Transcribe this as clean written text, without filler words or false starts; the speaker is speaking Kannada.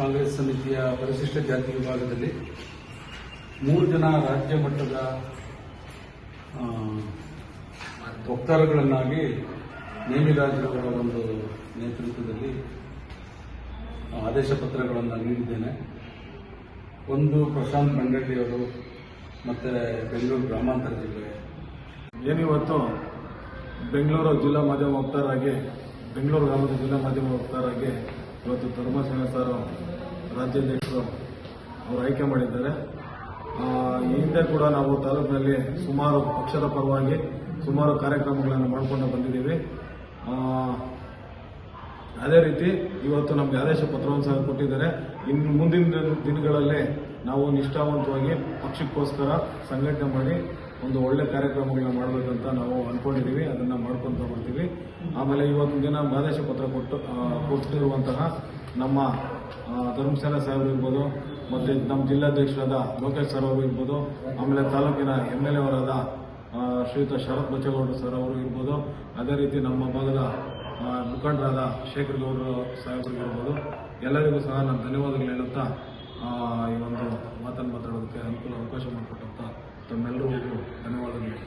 ಕಾಂಗ್ರೆಸ್ ಸಮಿತಿಯ ಪರಿಶಿಷ್ಟ ಜಾತಿ ವಿಭಾಗದಲ್ಲಿ 3 ಜನ ರಾಜ್ಯ ಮಟ್ಟದ ವಕ್ತಾರಗಳನ್ನಾಗಿ ನೇಮಿರಾಜರವರ ಒಂದು ನೇತೃತ್ವದಲ್ಲಿ ಆದೇಶ ಪತ್ರಗಳನ್ನು ನೀಡಿದ್ದೇನೆ. ಒಂದು ಪ್ರಶಾಂತ್ ಮಂಡಳಿಯವರು ಮತ್ತು ಬೆಂಗಳೂರು ಗ್ರಾಮಾಂತರ ಜಿಲ್ಲೆ. ಏನಿವತ್ತು ಬೆಂಗಳೂರು ಜಿಲ್ಲಾ ಮಾಧ್ಯಮ ವಕ್ತಾರಾಗಿ, ಬೆಂಗಳೂರು ಗ್ರಾಮದ ಜಿಲ್ಲಾ ಮಾಧ್ಯಮ ವಕ್ತಾರಾಗಿ ಇವತ್ತು ಧರ್ಮಸೇನ ಸರ್ ರಾಜ್ಯಾಧ್ಯಕ್ಷರು ಅವರು ಆಯ್ಕೆ ಮಾಡಿದ್ದಾರೆ. ಈ ಹಿಂದೆ ಕೂಡ ನಾವು ತಾಲೂಕಿನಲ್ಲಿ ಸುಮಾರು ಪಕ್ಷದ ಪರವಾಗಿ ಸುಮಾರು ಕಾರ್ಯಕ್ರಮಗಳನ್ನು ಮಾಡಿಕೊಂಡು ಬಂದಿದ್ದೀವಿ. ಅದೇ ರೀತಿ ಇವತ್ತು ನಮಗೆ ಆದೇಶ ಪತ್ರವನ್ನು ಸಹ ಕೊಟ್ಟಿದ್ದಾರೆ. ಇನ್ನು ಮುಂದಿನ ದಿನಗಳಲ್ಲಿ ನಾವು ನಿಷ್ಠಾವಂತವಾಗಿ ಪಕ್ಷಕ್ಕೋಸ್ಕರ ಸಂಘಟನೆ ಮಾಡಿ ಒಂದು ಒಳ್ಳೆ ಕಾರ್ಯಕ್ರಮಗಳನ್ನ ಮಾಡಬೇಕಂತ ನಾವು ಅಂದ್ಕೊಂಡಿದ್ದೀವಿ. ಅದನ್ನು ಮಾಡ್ಕೊತ ಬರ್ತೀವಿ. ಆಮೇಲೆ ಇವತ್ತಿನ ದಿನ ಆದೇಶ ಪತ್ರ ಕೊಟ್ಟಿರುವಂತಹ ನಮ್ಮ ಧರ್ಮಸೇನ ಸಾಹೇಬರು ಇರ್ಬೋದು, ಮತ್ತು ನಮ್ಮ ಜಿಲ್ಲಾಧ್ಯಕ್ಷರಾದ ಲೋಕೇಶ್ ಸರ್ ಅವರು ಇರ್ಬೋದು, ಆಮೇಲೆ ತಾಲೂಕಿನ MLA ಅವರಾದ ಶ್ರೀಯುತ ಶರತ್ ಬಚ್ಚೇಗೌಡರು ಸರ್ ಅವರು ಇರ್ಬೋದು, ಅದೇ ರೀತಿ ನಮ್ಮ ಭಾಗದ ಮುಖಂಡರಾದ ಶೇಖರ್ ಗೌಡರು ಸಾಹೇಬರು ಇರ್ಬೋದು, ಎಲ್ಲರಿಗೂ ಸಹ ನಾನು ಧನ್ಯವಾದಗಳು ಹೇಳುತ್ತಾ ಈ ಒಂದು ಮಾತನ್ನು ಮಾತಾಡೋದಕ್ಕೆ ಅವಕಾಶ ಮಾಡಿಕೊಟ್ಟಂತ ತಮ್ಮೆಲ್ಲರಿಗೂ ಧನ್ಯವಾದಗಳು.